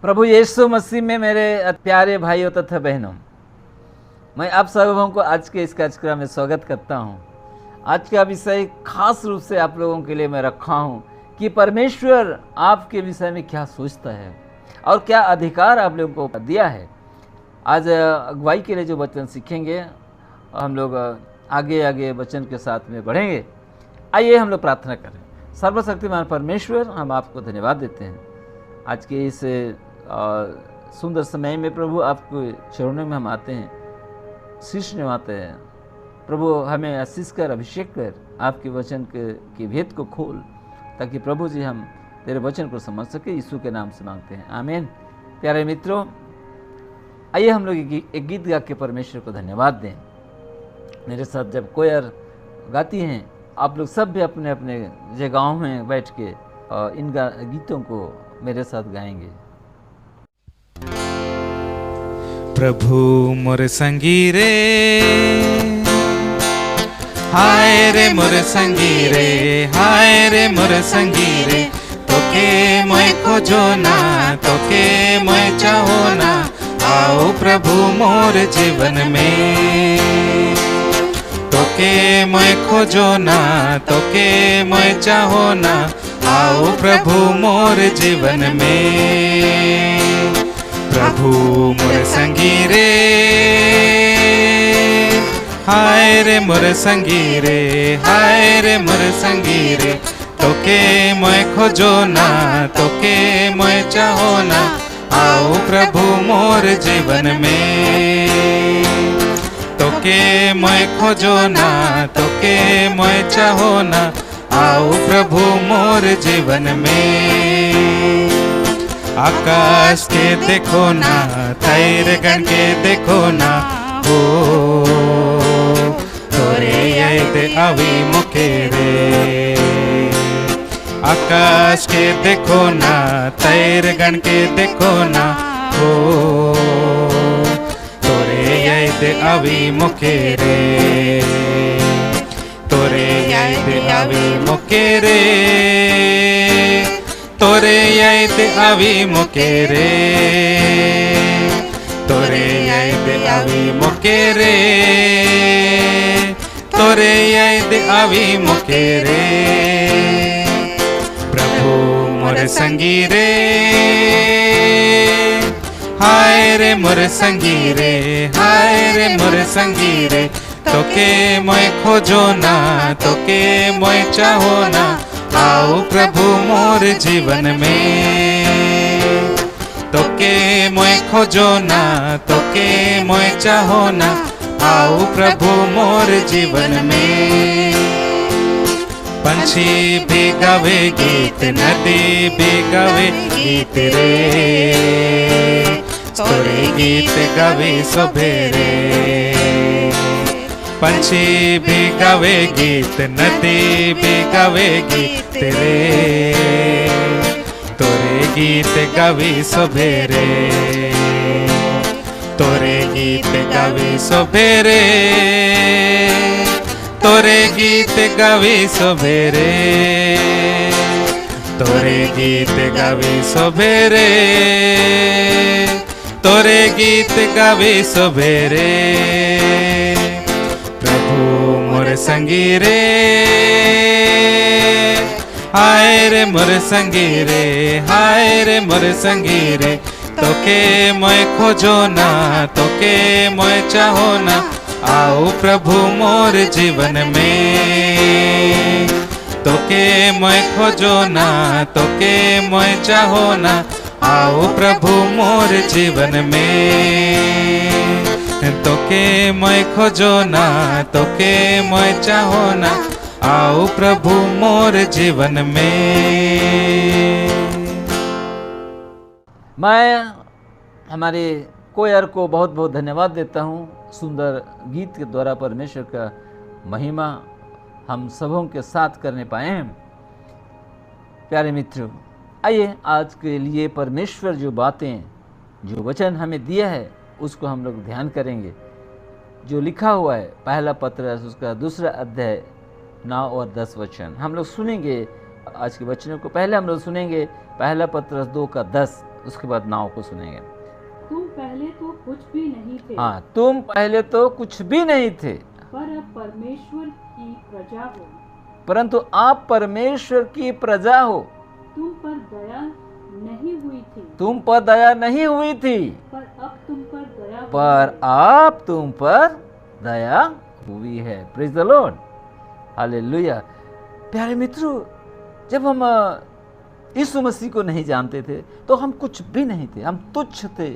प्रभु यीशु मसीह में मेरे प्यारे भाइयों तथा बहनों, मैं आप सबों को आज के इस कार्यक्रम में स्वागत करता हूं। आज का विषय खास रूप से आप लोगों के लिए मैं रखा हूं कि परमेश्वर आपके विषय में क्या सोचता है और क्या अधिकार आप लोगों को दिया है। आज अगुवाई के लिए जो वचन सीखेंगे, हम लोग आगे आगे वचन के साथ में बढ़ेंगे। आइए हम लोग प्रार्थना करें। सर्वशक्तिमान परमेश्वर, हम आपको धन्यवाद देते हैं आज के इस सुंदर समय में। प्रभु, आपके चरणों में हम आते हैं, शीश नवाते हैं। प्रभु, हमें आशीष कर, अभिषेक कर, आपके वचन के भेद को खोल, ताकि प्रभु जी हम तेरे वचन को समझ सके। यीशु के नाम से मांगते हैं, आमीन। प्यारे मित्रों, आइए हम लोग एक गीत गा के परमेश्वर को धन्यवाद दें। मेरे साथ जब कोयर गाती हैं, आप लोग सब भी अपने अपने जगहों में बैठ के इन गीतों को मेरे साथ गाएंगे। प्रभु मोर संगी रे, हाय रे मोर संगी रे, हाय रे मोर संगी रे, तोके मैं खोजो ना, तोके मैं चाहो ना, आओ प्रभु मोर जीवन में। तोके मैं खोजो ना, तोके मैं चाहो ना, आओ प्रभु मोर जीवन में। प्रभु मोर संगी रे, हाय रे मोर संगी रे, हाय रे मोर संगी रे, तोके मैं खोजो ना, तोके मैं चाहो ना, आओ प्रभु मोर जीवन में। तोके मैं खोजो ना, तोके मैं चाहो ना, आओ प्रभु मोर जीवन में। आकाश के देखो ना, तैर गण के देखो ना, हो तोरे याद आवी मुके रे। आकाश के देखो ना, तैर गण के देखो ना, हो तोरे याद आवी मुके रे, तोरे याद आवी मुके रे, तोरे याद आवी मुके रे, तोरे याद आवी मुके रे, तोरे याद आवी मुके रे। प्रभु मोर संगी रे, हाय रे मोर संगी रे, हाय रे मोर संगी रे, तोके मैं खोजो ना, तोके मैं चाहो ना, आओ प्रभु मोर जीवन में। तोके मैं खोजो ना, तोके मैं चाहो ना, आओ प्रभु मोर जीवन में। पंछी भी गावे गीत, नदी भी गावे गीत रे, तोरे गीत गावे सवेरे। पंछी भी गावे गीत, नदी भी गावे गीत रे, तोरे गीत गावे सवेरे, तोरे गीत गावे सवेरे, तोरे गीत गावे सवेरे, तोरे गीत गावे सवेरे, तोरे गीत गावे सवेरे। प्रभु मोर संगी रे, हाय रे मोर संगी रे, हाय रे मोर संगी रे, तोके मैं खोजो ना, तोके मैं चाहो ना, आओ प्रभु मोर जीवन में। तोके मैं खोजो ना, तोके मैं चाहो ना, आओ प्रभु मोर जीवन में। तोके मैं खोजो ना, तोके मैं चाहो ना, आओ प्रभु मोर जीवन में। मैं हमारे कोयर को बहुत बहुत धन्यवाद देता हूँ। सुंदर गीत के द्वारा परमेश्वर का महिमा हम सबों के साथ करने पाए हैं। प्यारे मित्रों, आइए आज के लिए परमेश्वर जो बातें, जो वचन हमें दिया है, उसको हम लोग ध्यान करेंगे। जो लिखा हुआ है पहला पत्र उसका 2 अध्याय 9 और 10 वचन हम लोग सुनेंगे। आज के वचनों को पहले हम लोग सुनेंगे पहला पत्र 2 का 10 उसके बाद 9 को सुनेंगे। तुम पहले तो कुछ भी नहीं थे, हाँ, तुम पहले तो कुछ भी नहीं थे, पर अब परमेश्वर की प्रजा हो। परंतु आप परमेश्वर की प्रजा हो। तुम पर दया नहीं हुई थी, तुम पर दया नहीं हुई थी, पर अब तुम पर दया हुई पर है। आप तुम पर दया हुई है। Praise the Lord, hallelujah. प्यारे मित्रों, जब हम यीशु मसीह को नहीं जानते थे तो हम कुछ भी नहीं थे, हम तुच्छ थे,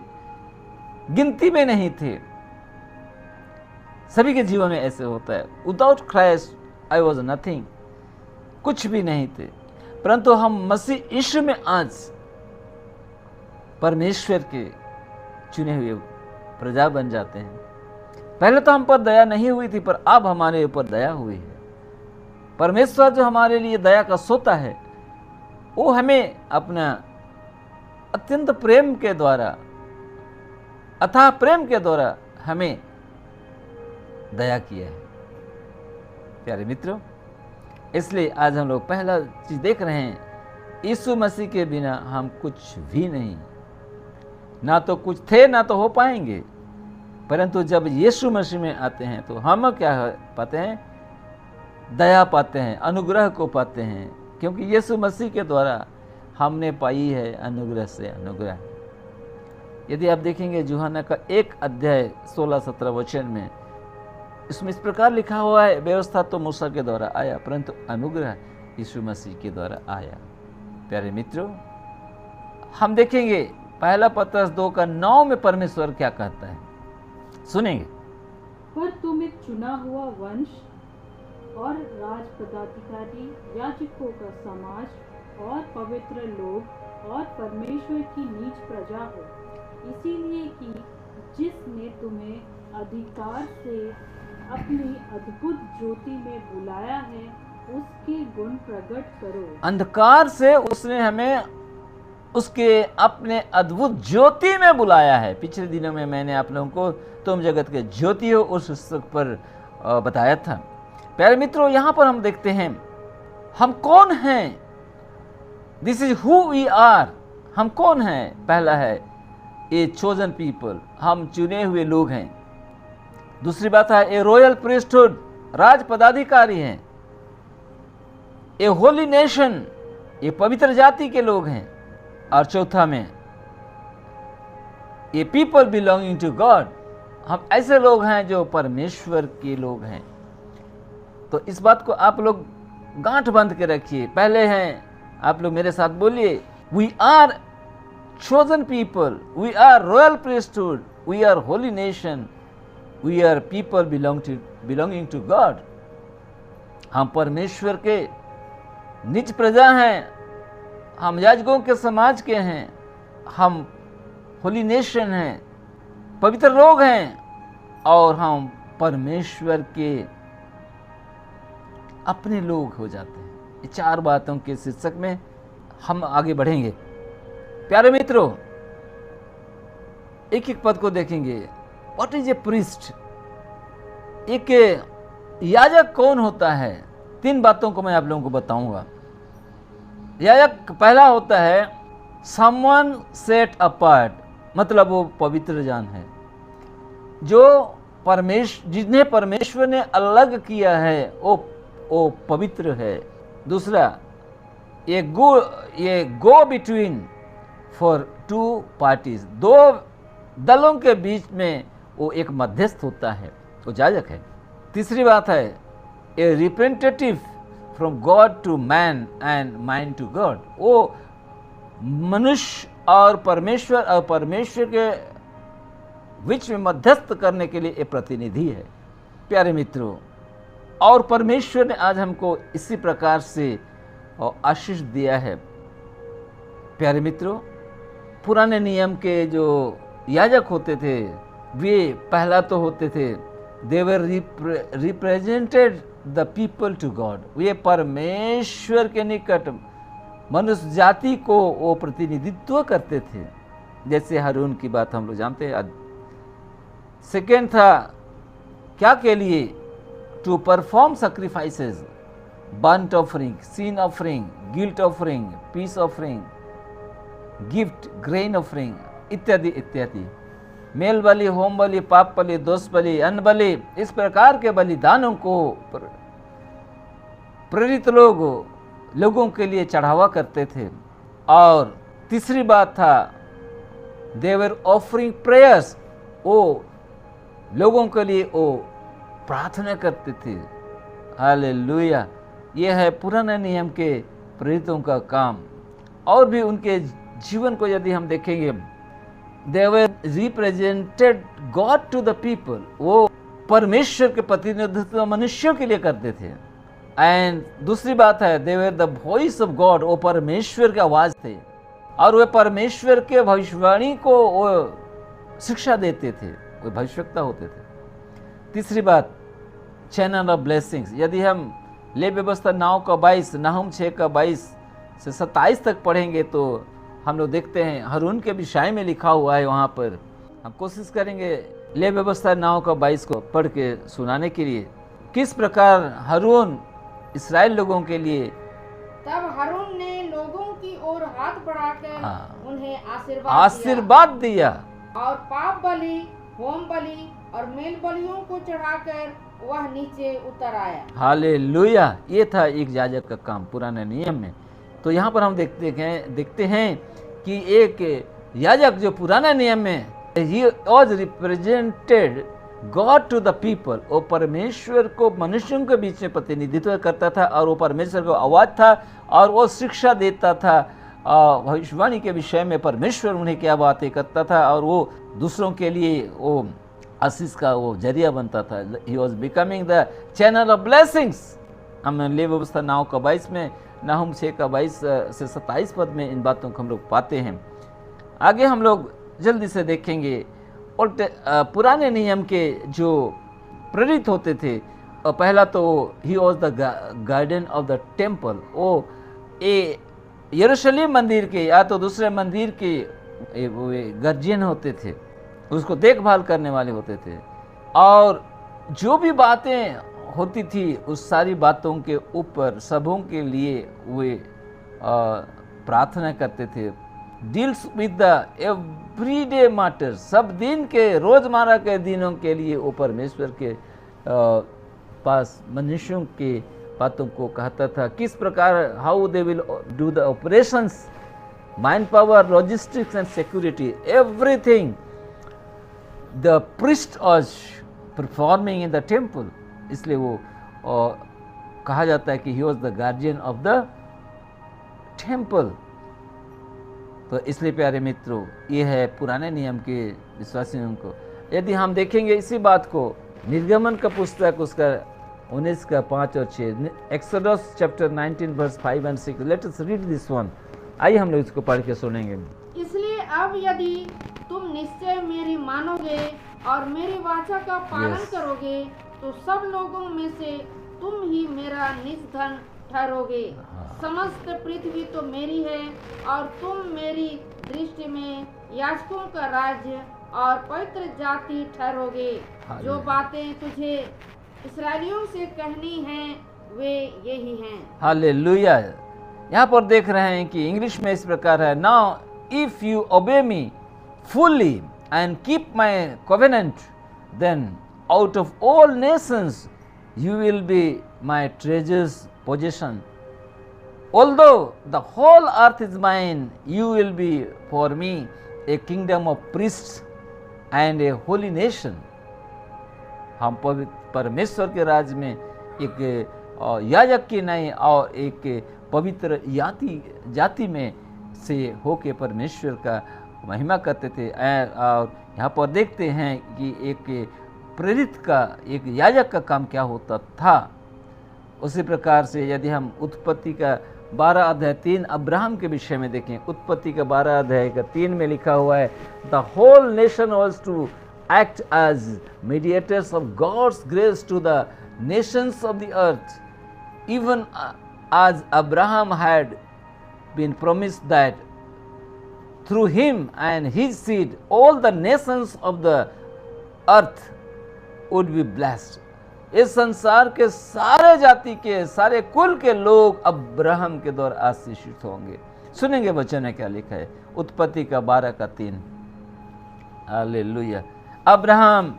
गिनती में नहीं थे। सभी के जीवन में ऐसे होता है। Without Christ I was nothing, कुछ भी नहीं थे, परंतु हम मसीह यीशु में आज परमेश्वर के चुने हुए प्रजा बन जाते हैं। पहले तो हम पर दया नहीं हुई थी, पर अब हमारे ऊपर दया हुई है। परमेश्वर जो हमारे लिए दया का सोता है, वो हमें अपना अत्यंत प्रेम के द्वारा, अथाह प्रेम के द्वारा हमें दया किया है। प्यारे मित्रों, इसलिए आज हम लोग पहला चीज देख रहे हैं, यीशु मसीह के बिना हम कुछ भी नहीं, ना तो कुछ थे ना तो हो पाएंगे। परंतु जब यीशु मसीह में आते हैं तो हम क्या पाते हैं? दया पाते हैं, अनुग्रह को पाते हैं, क्योंकि यीशु मसीह के द्वारा हमने पाई है अनुग्रह से अनुग्रह। यदि आप देखेंगे यूहन्ना का 1 अध्याय 16-17 वचन में, इसमें इस प्रकार लिखा हुआ है, व्यवस्था तो मूसा के द्वारा आया, परंतु अनुग्रह यीशु मसीह के द्वारा आया। प्यारे मित्रों, हम देखेंगे पहला पत्रस 2:9 में परमेश्वर क्या कहता है, सुनेंगे। पर तुम एक चुना हुआ वंश और राज पदाधिकारी, याजकों का समाज और पवित्र लोग और परमेश्वर की नीच प्रजा हो, इसीलिए कि जिसने तुम्हें अधिकार से अपनी अद्भुत ज्योति में बुलाया है, उसके गुण प्रकट करो। अंधकार से उसने हमें उसके अपने अद्भुत ज्योति में बुलाया है। पिछले दिनों में मैंने आप लोगों को तुम जगत के ज्योति हो उस पुस्तक पर बताया था। प्यारे मित्रों, यहाँ पर हम देखते हैं हम कौन हैं। This is who we are. हम कौन हैं? पहला है ए चोजन पीपल, हम चुने हुए लोग हैं। दूसरी बात है ए रॉयल प्रीस्टहुड, राज पदाधिकारी हैं। ए होली नेशन, ये पवित्र जाति के लोग हैं। और चौथा में ए पीपल बिलोंगिंग टू गॉड, हम ऐसे लोग हैं जो परमेश्वर के लोग हैं। तो इस बात को आप लोग गांठ बांध के रखिए। पहले हैं, आप लोग मेरे साथ बोलिए, we are chosen people, we are royal priesthood, we are holy nation, we are people belonging to God। हम परमेश्वर के निज प्रजा हैं, हम याजकों के समाज के हैं, हम होली नेशन हैं, पवित्र लोग हैं, और हम परमेश्वर के अपने लोग हो जाते हैं। ये 4 बातों के शीर्षक में हम आगे बढ़ेंगे। प्यारे मित्रों, एक एक पद को देखेंगे। What is a priest? एक याजक कौन होता है? 3 बातों को मैं आप लोगों को बताऊंगा। याजक पहला होता है समवन सेट अपार्ट, मतलब वो पवित्र जान है, जो जिन्हें परमेश्वर ने अलग किया है वो पवित्र है। दूसरा, ये गो बिटवीन फॉर 2 पार्टीज, 2 दलों के बीच में वो एक मध्यस्थ होता है, वो याजक है। तीसरी बात है a representative from God to man and man to God, वो मनुष्य और परमेश्वर के बीच में मध्यस्थ करने के लिए एक प्रतिनिधि है। प्यारे मित्रों, और परमेश्वर ने आज हमको इसी प्रकार से आशीष दिया है। प्यारे मित्रों, पुराने नियम के जो याजक होते थे, वे पहला तो होते थे they were represented the people to God, वे परमेश्वर के निकट मनुष्य जाति को वो प्रतिनिधित्व करते थे। जैसे हारून की बात हम लोग जानते हैं। सेकेंड था क्या के लिए? To perform sacrifices, burnt offering, sin offering, guilt offering, peace offering, gift, grain offering इत्यादि इत्यादि। मेल बलि, होम बलि, पाप बलि, दोष बलि, अन्न बलि, इस प्रकार के बलिदानों को प्रेरित लोगों के लिए चढ़ावा करते थे। और तीसरी बात था दे वर ऑफरिंग प्रेयर्स, वो लोगों के लिए वो प्रार्थना करते थे। हालेलुया। ये है पुराने नियम के प्रेरितों का काम। और भी उनके जीवन को यदि हम देखेंगे, they were represented God to the people, वो परमेश्वर के प्रतिनिधित्व मनुष्यों के लिए करते थे। एंड दूसरी बात है they were the voice of God, वो परमेश्वर की आवाज थे और वे परमेश्वर के भविष्यवाणी को वो शिक्षा देते थे, वे भविष्यवक्ता होते थे। तीसरी बात चैनल ऑफ ब्लेसिंग्स, यदि हम ले व्यवस्था 9 का 22, नाहुम 6 का 22 से 27 तक पढ़ेंगे तो हम लोग देखते हैं हारून के विषय में लिखा हुआ है। वहाँ पर हम कोशिश करेंगे ले व्यवस्था 9 का 22 को पढ़ के सुनाने के लिए, किस प्रकार हारून इस्राएल लोगों के लिए। तब हारून ने लोगों की ओर हाथ बढ़ाकर उन्हें आशीर्वाद दिया और पाप बलि, होम बलि और मेल बलियों को चढ़ाकर वह नीचे उतर आया। हालेलुया। ये था एक याजक का काम पुराने नियम में। तो यहाँ पर हम देखते हैं कि एक याजक जो पुराने नियम में ही was represented God to the people, वो परमेश्वर को मनुष्यों के बीच में प्रतिनिधित्व करता था और वो परमेश्वर को आवाज था और वो शिक्षा देता था भविष्यवाणी के विषय में। परमेश्वर उन्हें क्या बातें करता था और वो दूसरों के लिए वो आशीष का वो जरिया बनता था। He was becoming the channel of blessings. हम ले व्यवस्था 9 का 22 में, नाहुम 6 का 22 से 27 पद में इन बातों को हम लोग पाते हैं। आगे हम लोग जल्दी से देखेंगे। और पुराने नियम के जो प्रेरित होते थे, पहला तो he was the guardian of the temple, वो यरूशलेम मंदिर के या तो दूसरे मंदिर के गार्जियन होते थे, उसको देखभाल करने वाले होते थे। और जो भी बातें होती थी उस सारी बातों के ऊपर सबों के लिए वे प्रार्थना करते थे। Deals with the everyday matters, सब दिन के रोजमर्रा के दिनों के लिए वो परमेश्वर के पास मनुष्यों के बातों को कहता था। किस प्रकार how they will do the operations, mind power, logistics and security, everything the priest was performing in the temple. इसलिए वो कहा जाता है कि he was the guardian of the temple. तो इसलिए प्यारे मित्रों, ये है पुराने नियम के विश्वासियों को। यदि हम देखेंगे इसी बात को निर्गमन का पुस्तक उसका 19 का 5 और 6, Exodus chapter 19 verse 5 and 6, let us read this one. आइए हम लोग इसको पढ़ के सुनेंगे। इसलिए अब यदि तुम निश्चय मेरी मानोगे और मेरी वाचा का पालन करोगे तो सब लोगों में से तुम ही मेरा निज धन ठहरोगे। समस्त पृथ्वी तो मेरी है और तुम मेरी दृष्टि में याजकों का राज्य और पवित्र जाति ठहरोगे। जो बातें तुझे इस्राएलियों से कहनी हैं वे यही हैं। हालेलुया। यहाँ पर देख रहे हैं कि इंग्लिश में इस प्रकार है, नाउ इफ यू ओबे मी fully and keep my covenant, then out of all nations you will be my treasure's possession. Although the whole earth is mine, you will be for me a kingdom of priests and a holy nation. हम परमेश्वर के राज्य में एक याजक की नहीं और एक पवित्र जाति में से होके परमेश्वर का महिमा करते थे। और यहाँ पर देखते हैं कि एक प्रेरित का, एक याजक का काम क्या होता था। उसी प्रकार से यदि हम उत्पत्ति का 12 अध्याय 3 अब्राहम के विषय में देखें, उत्पत्ति का 12 अध्याय का 3 में लिखा हुआ है, the whole nation was to act as mediators of God's grace to the nations of the earth, even as Abraham had been promised that through him and his seed all the nations of the earth would be blessed. इस संसार के सारे जाति के, सारे कुल के लोग अब्राहम के द्वारा आशीषित होंगे। सुनेंगे वचन में क्या लिखा है, उत्पत्ति का 12:3। हालेलुया। अब्राहम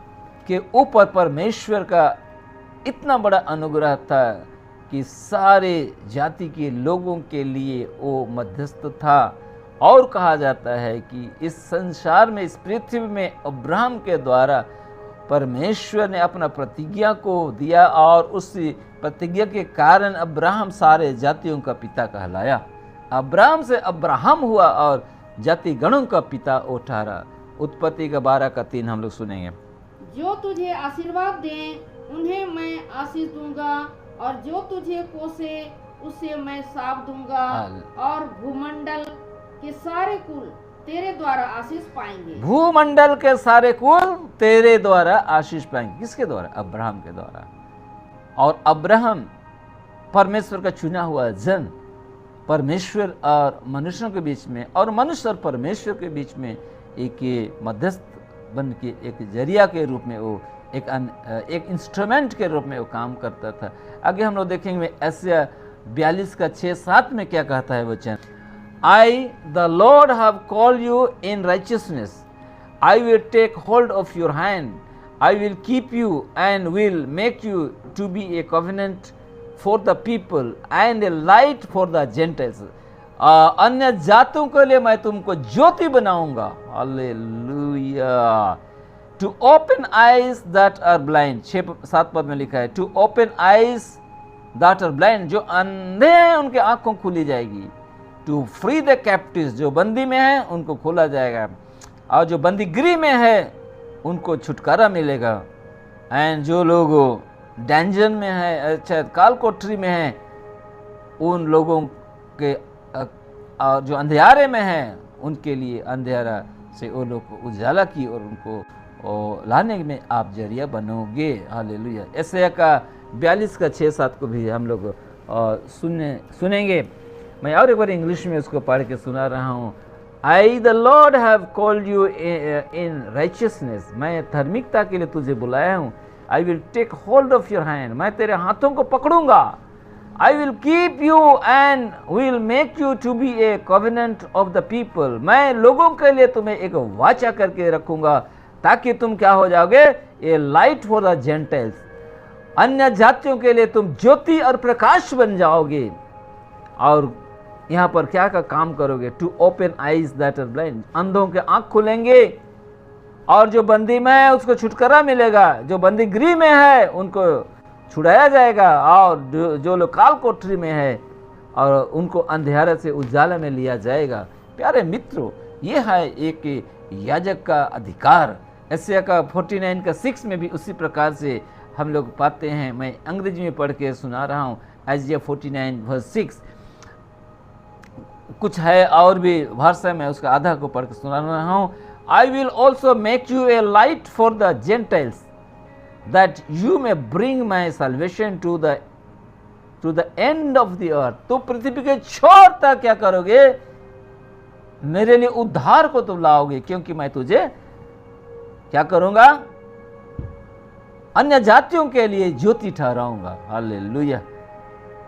के ऊपर परमेश्वर का इतना बड़ा अनुग्रह था कि सारे जाति के लोगों के लिए वो मध्यस्थ था। और कहा जाता है कि इस संसार में, इस पृथ्वी में अब्राहम के द्वारा परमेश्वर ने अपना प्रतिज्ञा को दिया और उस प्रतिज्ञा के कारण अब्राहम सारे जातियों का पिता कहलाया। अब्राहम से अब्राहम हुआ और जाति गणों का पिता वो ठहरा। उत्पत्ति का 12:3 हम लोग सुनेंगे। जो तुझे आशीर्वाद दे उन्हें मैं आशीष दूंगा, और जो तुझे कोसे उसे मैं शाप दूंगा, और भूमंडल के सारे कुल तेरे द्वारा आशीष पाएंगे। भूमंडल के सारे कुल तेरे द्वारा आशीष पाएंगे। किसके द्वारा? अब्राहम के द्वारा। और अब्राहम परमेश्वर का चुना हुआ जन, परमेश्वर और मनुष्यों के बीच में और मनुष्य और परमेश्वर के बीच में एक मध्यस्थ बन के एक जरिया के रूप में वो एक इंस्ट्रूमेंट के रूप में वो काम करता था। आगे हम लोग देखेंगे एशिया 42:6-7 में क्या कहता है वचन। I the Lord have called you in righteousness. I will take hold of your hand. I will keep you and will make you to be a covenant for the people and a light for the Gentiles. अन्य जातों के लिए मैं तुमको ज्योति बनाऊंगा। Hallelujah. To open eyes that are blind, 6-7 पद में लिखा है, to open eyes that are blind, जो अंधे हैं उनकी आंखों खुली जाएगी। To free the captives, जो बंदी में है उनको खोला जाएगा, और जो बंदी गृह में है उनको छुटकारा मिलेगा। एंड जो लोग डैंजन में है, अच्छा काल कोठरी में है, उन लोगों के जो अंधेरे में हैं उनके लिए अंधेरा से वो लोग को उजाला की और उनको लाने में आप जरिया बनोगे। हालेलुया। एशिया का 42:6-7 को भी हम लोग सुनेंगे। मैं और एक बार इंग्लिश में उसको पढ़ के सुना रहा हूँ। I the Lord have called you in righteousness, मैं धार्मिकता के लिए तुझे बुलाया हूँ। I will take hold of your hand, मैं तेरे हाथों को पकड़ूंगा। I will keep you and will make you to be a covenant of the people, मैं लोगों के लिए तुम्हें एक वाचा करके रखूंगा ताकि तुम क्या हो जाओगे, ए लाइट फॉर द जेंटाइल्स, अन्य जातियों के लिए तुम ज्योति और प्रकाश बन जाओगे। और यहाँ पर क्या का काम करोगे, to open eyes that are blind, अंधों के आंख खुलेंगे, और जो बंदी में है उसको छुटकारा मिलेगा, जो बंदी गृह में है उनको छुड़ाया जाएगा, और जो लोग काल कोठरी में है और उनको अंधेरे से उजाला में लिया जाएगा। प्यारे मित्रों, ये है एक याजक का अधिकार। एशिया का 49:6 में भी उसी प्रकार से हम लोग पाते हैं। मैं अंग्रेजी में पढ़ के सुना रहा हूँ, एशिया 49:6। कुछ है और भी भाषा में, उसका आधा को पढ़ के सुना रहा हूँ। I will also make you a light for the Gentiles that you may bring my salvation to the end of the earth. तो पृथ्वी के छोर तक क्या करोगे, मेरे लिए उद्धार को तुम लाओगे, क्योंकि मैं तुझे क्या करूंगा, अन्य जातियों के लिए ज्योति ठहराऊंगा। हालेलुया।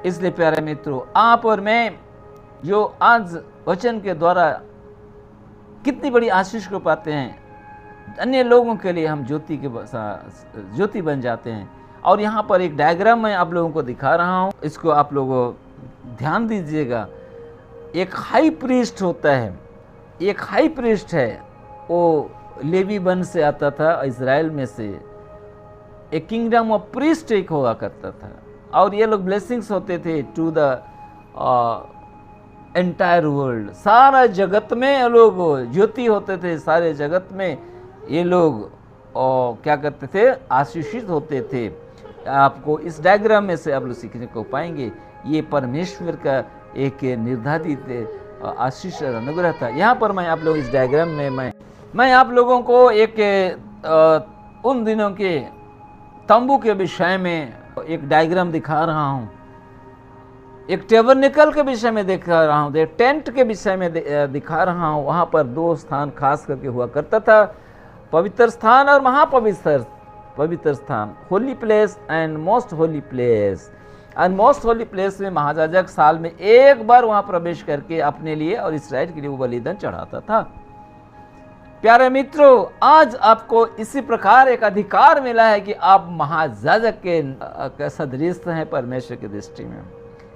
इसलिए प्यारे मित्रों, आप और मैं जो आज वचन के द्वारा कितनी बड़ी आशीष को पाते हैं, अन्य लोगों के लिए हम ज्योति बन जाते हैं। और यहाँ पर एक डायग्राम मैं आप लोगों को दिखा रहा हूँ, इसको आप लोगों ध्यान दीजिएगा। एक हाई प्रीस्ट होता है, एक हाई प्रीस्ट है, वो लेवी वंश से आता था, इजराइल में से। एक किंगडम ऑफ प्रीस्ट एक हुआ करता था, और ये लोग ब्लेसिंग्स होते थे टू द एंटायर वर्ल्ड, सारा जगत में ये लोग ज्योति होते थे, सारे जगत में ये लोग क्या करते थे, आशीषित होते थे। आपको इस डायग्राम में से आप लोग सीखने को पाएंगे, ये परमेश्वर का एक निर्धारित आशीष अनुग्रह था। यहाँ पर मैं आप लोग इस डायग्राम में मैं आप लोगों को एक उन दिनों के तंबू के विषय में एक डायग्राम दिखा रहा हूँ, एक टेबरनेकल के विषय में दिखा रहा हूँ, एक टेंट के विषय में दिखा रहा हूँ। वहाँ पर दो स्थान खास करके हुआ करता था, पवित्र स्थान और महापवित्र पवित्र स्थान, holy place and most holy place. And most holy place में महायाजक साल में एक बार वहां प्रवेश करके अपने लिए और इस्राएल के लिए वो बलिदान चढ़ाता था। प्यारे मित्रों, आज आपको इसी प्रकार एक अधिकार मिला है कि आप महायाजक के सदृश हैं परमेश्वर की दृष्टि में।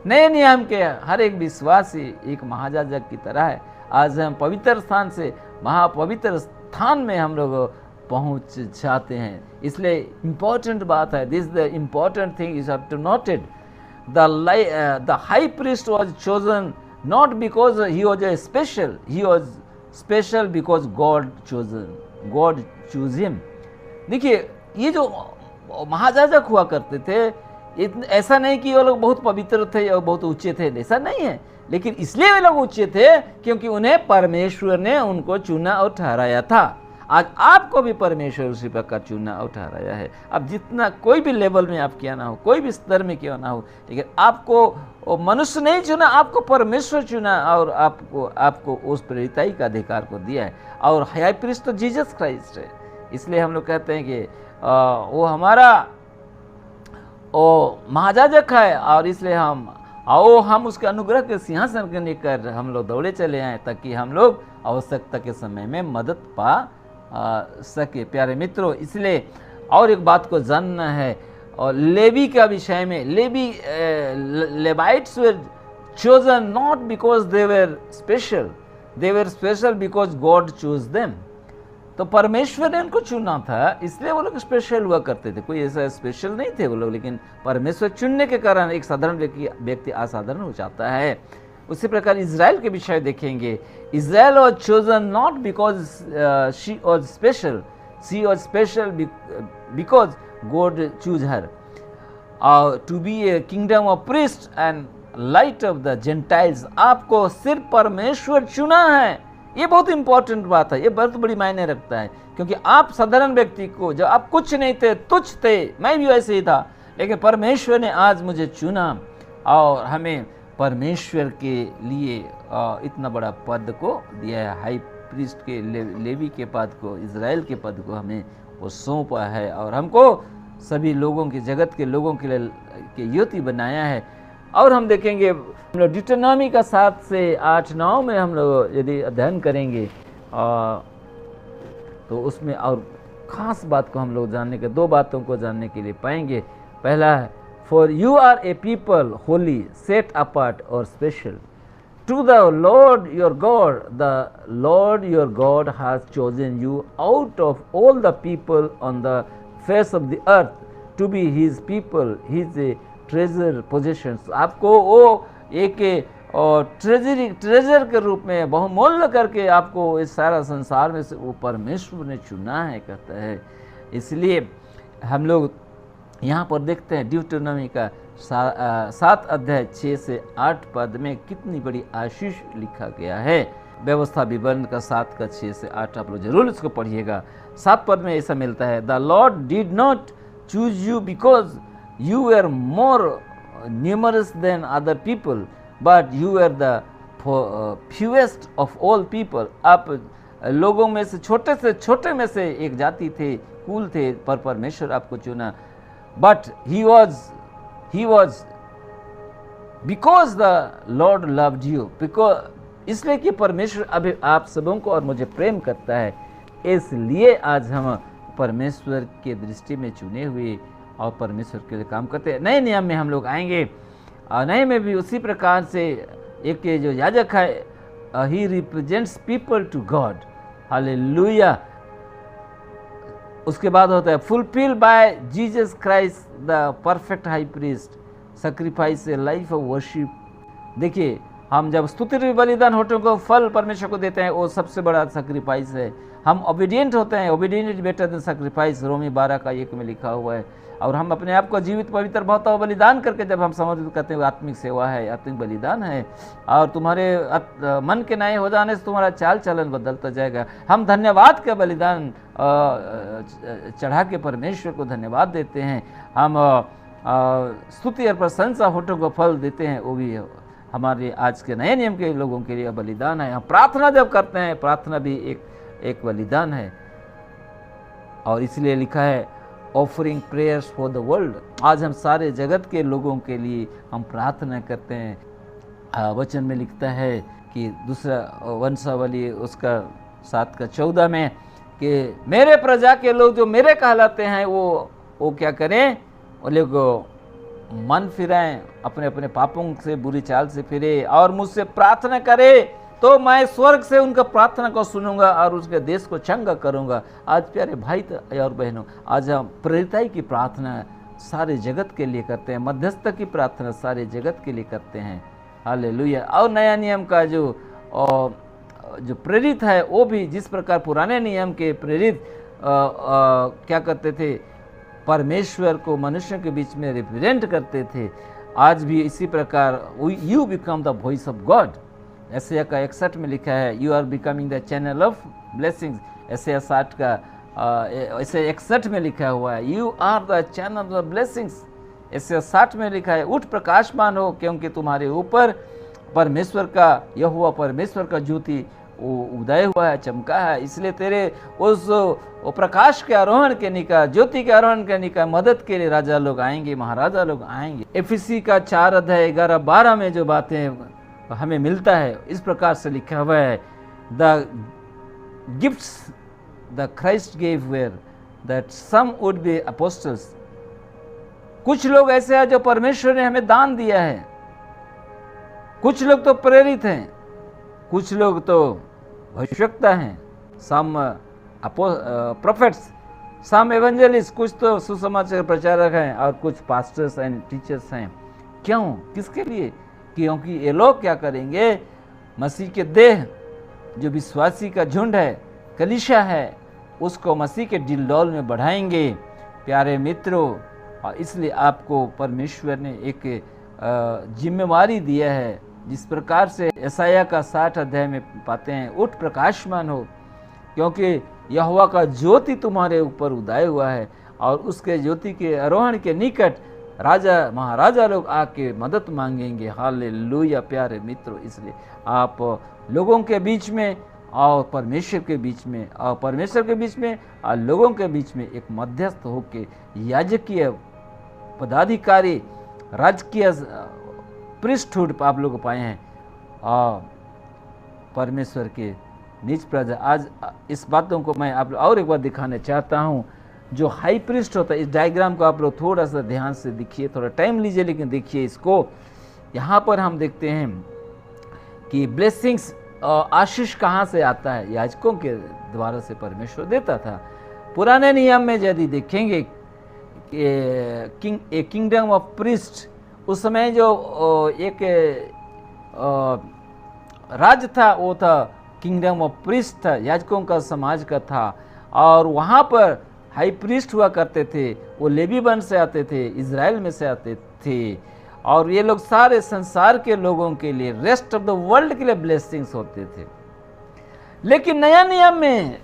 नए नियम के हर एक विश्वासी एक महायाजक की तरह है। आज हम पवित्र स्थान से महापवित्र स्थान में हम लोग पहुंच जाते हैं। इसलिए इम्पोर्टेंट बात है, this the important thing is have to noted, the high priest was chosen not because he was a special, he was special because God choose him. देखिए, ये जो महायाजक हुआ करते थे, ऐसा नहीं कि वो लोग बहुत पवित्र थे और बहुत ऊंचे थे, ऐसा नहीं है, लेकिन इसलिए वे लोग ऊंचे थे क्योंकि उन्हें परमेश्वर ने उनको चुना और ठहराया था। आज आपको भी परमेश्वर उसी प्रकार चुना और ठहराया है। अब जितना कोई भी लेवल में आप किया ना हो, कोई भी स्तर में क्यों ना हो, लेकिन आपको मनुष्य नहीं चुना, आपको परमेश्वर चुना और आपको उस प्रेरिताई का अधिकार को दिया है। और हाई प्रीस्ट तो जीसस क्राइस्ट है। इसलिए हम लोग कहते हैं कि वो हमारा महायाजक है, और इसलिए हम उसके अनुग्रह के सिंहासन के लेकर हम लोग दौड़े चले आए ताकि हम लोग आवश्यकता के समय में मदद पा सके। प्यारे मित्रों, इसलिए और एक बात को जानना है, और लेवी का विषय में, Levites were chosen not because they were special because God choose them. तो परमेश्वर ने उनको चुना था, इसलिए वो लोग स्पेशल हुआ करते थे। कोई ऐसा स्पेशल नहीं थे वो लोग, लेकिन परमेश्वर चुनने के कारण एक साधारण व्यक्ति असाधारण हो जाता है। उसी प्रकार इज़राइल के विषय देखेंगे, Israel was chosen not because she was special because God choose her to be a kingdom of priest and light of the Gentiles. आपको सिर्फ परमेश्वर चुना है, ये बहुत इंपॉर्टेंट बात है, ये बहुत बड़ी मायने रखता है। क्योंकि आप साधारण व्यक्ति को, जब आप कुछ नहीं थे, तुच्छ थे, मैं भी वैसे ही था, लेकिन परमेश्वर ने आज मुझे चुना और हमें परमेश्वर के लिए इतना बड़ा पद को दिया है। हाई प्रीस्ट के लेवी के पद को, इज़राइल के पद को हमें वो सौंपा है, और हमको सभी लोगों के, जगत के लोगों के लिए युति बनाया है। और हम देखेंगे, हम लोग डिटरनॉमी का 7 से 8-9 में हम लोग यदि अध्ययन करेंगे तो उसमें और ख़ास बात को हम लोग जानने के, 2 बातों को जानने के लिए पाएंगे। पहला है, for you are a people holy set apart और special to the Lord your God, the Lord your God has chosen you out of all the people on the face of the earth to be his people, his a treasure possessions. आपको वो एक treasure के रूप में बहुमूल्य करके आपको इस सारा संसार में से वो परमेश्वर ने चुना है, कहता है। इसलिए हम लोग यहाँ पर देखते हैं ड्यूटरनॉमी का 7 अध्याय 6 से 8 पद में कितनी बड़ी आशीष लिखा गया है। व्यवस्था विवरण का 7 का 6 से 8 आप लोग जरूर इसको पढ़िएगा। 7 पद में ऐसा मिलता है, the Lord did not choose you because you were more numerous than other people, but you were the fewest of all people। आप लोगों में से छोटे में से एक जाति थे, कुल थे, पर परमेश्वर आपको चुना। but he was because the Lord loved you, because इसलिए कि परमेश्वर अभी आप सबों को और मुझे प्रेम करता है, इसलिए आज हम परमेश्वर के दृष्टि में चुने हुए और परमेश्वर के लिए काम करते हैं। नए नियम में हम लोग आएंगे, और नए में भी उसी प्रकार से एक जो याजक है, he represents people to God, hallelujah. उसके बाद होता है, fulfill by Jesus Christ the perfect high priest sacrifice a life of worship. देखिए, हम जब स्तुति बलिदान होठों को फल परमेश्वर को देते हैं, वो सबसे बड़ा सैक्रिफाइस है। हम ओबीडियंट होते हैं, obedient is better than sacrifice, रोमी 12 का 1 में लिखा हुआ है। और हम अपने आप को जीवित पवित्र भावता बलिदान करके जब हम समर्पित करते हैं, आत्मिक सेवा है, आत्मिक बलिदान है। और तुम्हारे मन के नए हो जाने से तुम्हारा चाल चलन बदलता जाएगा। हम धन्यवाद का बलिदान चढ़ा के परमेश्वर को धन्यवाद देते हैं। हम स्तुति और प्रशंसा होठों को फल देते हैं, वो भी हमारे आज के नए नियम के लोगों के लिए बलिदान है। हम प्रार्थना जब करते हैं, प्रार्थना भी एक बलिदान है। और इसलिए लिखा है, offering prayers for the world. आज हम सारे जगत के लोगों के लिए हम प्रार्थना करते हैं। वचन में लिखता है कि दूसरा वंशावली उसका 7:14 में कि मेरे प्रजा के लोग जो मेरे कहलाते हैं वो क्या करें, वो लोग मन फिराएं, अपने अपने पापों से बुरी चाल से फिरे और मुझसे प्रार्थना करे तो मैं स्वर्ग से उनका प्रार्थना को सुनूंगा और उसके देश को चंगा करूंगा। आज प्यारे भाई और बहनों, आज हम प्रेरिताई की प्रार्थना सारे जगत के लिए करते हैं, मध्यस्थ की प्रार्थना सारे जगत के लिए करते हैं। हालेलुया। और नया नियम का जो प्रेरित है वो भी जिस प्रकार पुराने नियम के प्रेरित क्या करते थे, परमेश्वर को मनुष्यों के बीच में रिप्रेजेंट करते थे, आज भी इसी प्रकार you become the voice of God. Isaiah का 61 में लिखा है you are becoming the channel of blessings. Isaiah 60 का ऐसे 61 में लिखा हुआ है you are the channel of blessings. Isaiah 60 में लिखा है उठ प्रकाशमान हो क्योंकि तुम्हारे ऊपर परमेश्वर का यहोवा परमेश्वर का ज्योति उदय हुआ है, चमका है, इसलिए तेरे उस प्रकाश के आरोहण के निका, ज्योति के आरोहण के निका मदद के लिए राजा लोग आएंगे, महाराजा लोग आएंगे। एफिसी का 4:11-12 में जो बातें हमें मिलता है इस प्रकार से लिखा हुआ है the gifts the Christ gave were that some would be apostles. कुछ लोग ऐसे हैं जो परमेश्वर ने हमें दान दिया है, कुछ लोग तो प्रेरित हैं, कुछ लोग तो भविष्यवक्ता हैं, सम प्रोफेट्स, सम एवेंजलिस्ट, कुछ तो सुसमाचार प्रचारक हैं और कुछ पास्टर्स एंड टीचर्स हैं। क्यों, किसके लिए? क्योंकि ये लोग क्या करेंगे, मसीह के देह जो विश्वासी का झुंड है, कलीसिया है, उसको मसीह के दिलडोल में बढ़ाएंगे। प्यारे मित्रों, और इसलिए आपको परमेश्वर ने एक जिम्मेवारी दिया है, जिस प्रकार से यशायाह का 60 अध्याय में पाते हैं उठ प्रकाशमान हो क्योंकि यहोवा का ज्योति तुम्हारे ऊपर उदय हुआ है और उसके ज्योति के आरोहण के निकट राजा महाराजा लोग आके मदद मांगेंगे। हालेलुया। प्यारे मित्रों, इसलिए आप लोगों के बीच में और परमेश्वर के बीच में और परमेश्वर के बीच में और लोगों के बीच में एक मध्यस्थ होके याजकीय पदाधिकारी, राजकीय प्रीस्टहुड आप लोग पाए हैं और परमेश्वर के निज प्रजा। आज इस बातों को मैं आप लोग और एक बार दिखाना चाहता हूँ। जो हाई प्रीस्ट होता है, इस डायग्राम को आप लोग थोड़ा सा ध्यान से देखिए, थोड़ा टाइम लीजिए लेकिन देखिए इसको। यहाँ पर हम देखते हैं कि ब्लेसिंग्स आशीष कहाँ से आता है, याजकों के द्वारा से परमेश्वर देता था। पुराने नियम में यदि देखेंगे किंगडम ऑफ प्रीस्ट, उस समय जो एक राज्य था वो था किंगडम ऑफ प्रीस्ट था, याजकों का समाज का था और वहाँ पर हाई प्रीस्ट हुआ करते थे। वो लेवी वंश से आते थे, इज़राइल में से आते थे और ये लोग सारे संसार के लोगों के लिए, रेस्ट ऑफ द वर्ल्ड के लिए ब्लेसिंग्स होते थे। लेकिन नया नियम में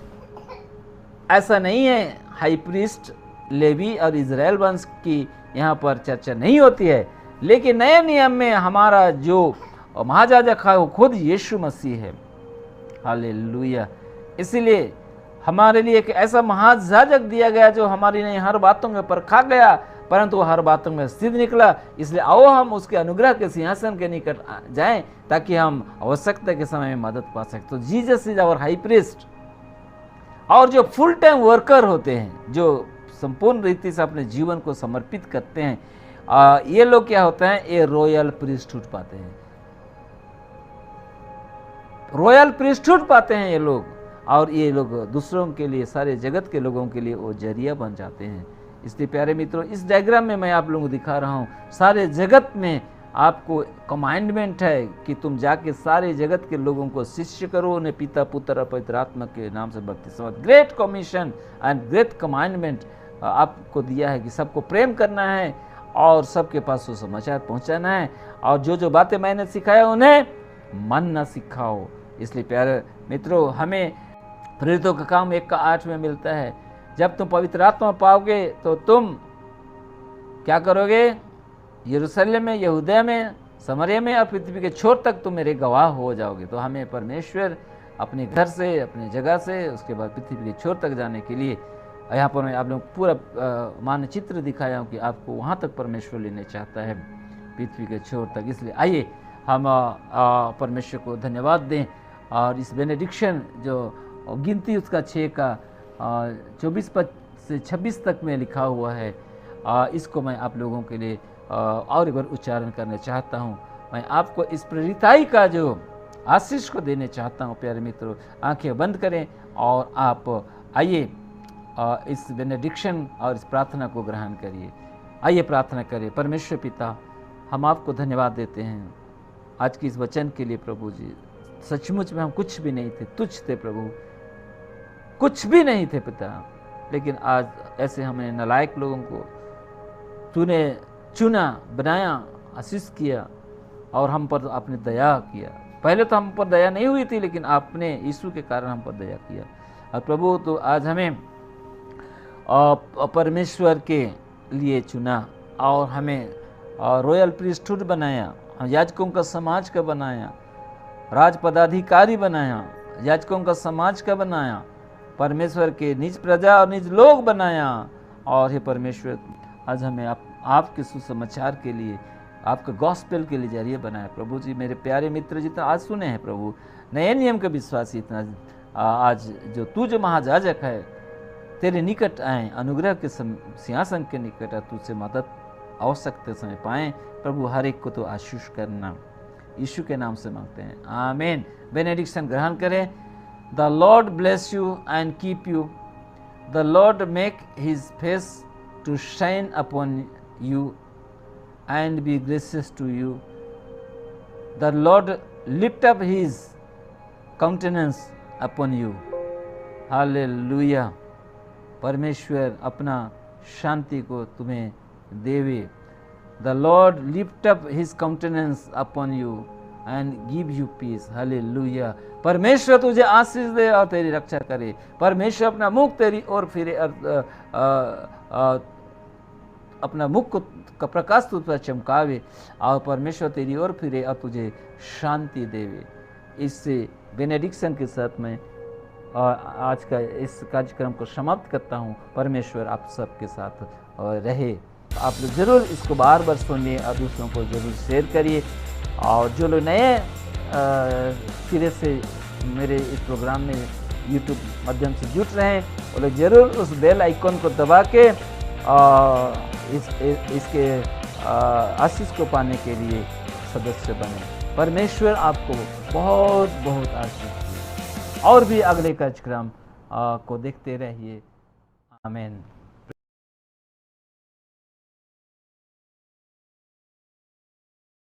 ऐसा नहीं है। हाई प्रीस्ट, लेवी और इज़राइल वंश की यहाँ पर चर्चा नहीं होती है, लेकिन नए नियम में हमारा जो महायाजक है वो खुद यीशु मसीह है। हालेलुया। इसीलिए हमारे लिए एक ऐसा महायाजक दिया गया जो हमारी नहीं हर बातों में परखा गया, परंतु वो हर बातों में सिद्ध निकला। इसलिए आओ हम उसके अनुग्रह के सिंहासन के निकट जाएं ताकि हम आवश्यकता के समय में मदद पा सकें। तो Jesus is our high priest. और जो फुल टाइम वर्कर होते हैं, जो संपूर्ण रीति से अपने जीवन को समर्पित करते हैं, ये लोग क्या होते हैं, ये रॉयल प्रीस्टहुड पाते हैं। रॉयल प्रीस्टहुड पाते हैं ये लोग और ये लोग दूसरों के लिए, सारे जगत के लोगों के लिए वो जरिया बन जाते हैं। इसलिए प्यारे मित्रों, इस डायग्राम में मैं आप लोगों को दिखा रहा हूँ, सारे जगत में आपको कमांडमेंट है कि तुम जाके सारे जगत के लोगों को शिष्य करो, उन्हें पिता पुत्र और पवित्र आत्मा के नाम से बपतिस्मा। Great commission and great commandment आपको दिया है कि सबको प्रेम करना है और सबके पास सुसमाचार पहुँचाना है और जो जो बातें मैंने सिखाया उन्हें मन न सिखाओ। इसलिए प्यारे मित्रों, हमें प्रेरितों का काम 1:8 में मिलता है। जब तुम पवित्र आत्मा पाओगे तो तुम क्या करोगे, यरूशलेम में, यहूदिया में, समरिया में और पृथ्वी के छोर तक तुम मेरे गवाह हो जाओगे। तो हमें परमेश्वर अपने घर से, अपने जगह से, उसके बाद पृथ्वी के छोर तक जाने के लिए यहाँ पर मैं आप लोगों को पूरा मानचित्र दिखाया हूँ कि आपको वहाँ तक परमेश्वर लेने चाहता है, पृथ्वी के छोर तक। इसलिए आइए हम परमेश्वर को धन्यवाद दें और इस बेनेडिक्शन जो गिनती उसका 6 का 24 से 26 तक में लिखा हुआ है, इसको मैं आप लोगों के लिए और एक बार उच्चारण करना चाहता हूँ। मैं आपको इस प्रेरिताई का जो आशीष को देने चाहता हूँ। प्यारे मित्रों, आंखें बंद करें और आप आइए इस बेनेडिक्शन और इस प्रार्थना को ग्रहण करिए। आइए प्रार्थना करें। परमेश्वर पिता, हम आपको धन्यवाद देते हैं आज की इस वचन के लिए। प्रभु जी, सचमुच में हम कुछ भी नहीं थे, तुच्छ थे प्रभु, कुछ भी नहीं थे पिता, लेकिन आज ऐसे हमें नालायक लोगों को तूने चुना, बनाया, आशीष किया और हम पर आपने दया किया। पहले तो हम पर दया नहीं हुई थी, लेकिन आपने यीशु के कारण हम पर दया किया। और प्रभु तो आज हमें परमेश्वर के लिए चुना और हमें रॉयल प्रीस्टहुड बनाया, याजकों का समाज का बनाया, राज पदाधिकारी बनाया, याजकों का समाज का बनाया, परमेश्वर के निज प्रजा और निज लोग बनाया। और हे परमेश्वर, आज हमें आपके सुसमाचार के लिए, आपके गॉस्पेल के लिए जरिए बनाया। प्रभु जी, मेरे प्यारे मित्र जितना आज सुने हैं प्रभु, नए नियम के विश्वासी इतना आज जो तू जो महाजाजक है तेरे निकट आए, अनुग्रह के सिंहासन के निकट तुझसे मदद आवश्यकता समय पाएं। प्रभु हर एक को तो आशीष करना, यीशु के नाम से मांगते हैं, आमीन। बेनेडिक्शन ग्रहण करें। The Lord bless you and keep you, the Lord make his face to shine upon you and be gracious to you, the Lord lift up his countenance upon you. Hallelujah. परमेश्वर अपना शांति को तुम्हें देवे। The Lord lift up his countenance upon you and give you peace. Hallelujah. परमेश्वर तुझे आशीष दे और तेरी रक्षा करे। परमेश्वर अपना मुख तेरी ओर फिरे और अपना मुख का प्रकाश तुझ पर चमकावे और परमेश्वर तेरी ओर फिरे और तुझे शांति देवे। इससे बेनेडिक्शन के साथ मैं आज का इस कार्यक्रम को समाप्त करता हूँ। परमेश्वर आप सबके साथ रहे। आप लोग ज़रूर इसको बार बार सुनिए और दूसरों को ज़रूर शेयर करिए। और जो लोग नए सिरे से मेरे इस प्रोग्राम में यूट्यूब माध्यम से जुट रहे हैं, वो लोग ज़रूर उस बेल आइकॉन को दबा के इसके आशीष को पाने के लिए सदस्य बने। परमेश्वर आपको बहुत बहुत आशीष दे और भी अगले कार्यक्रम को देखते रहिए। आमीन।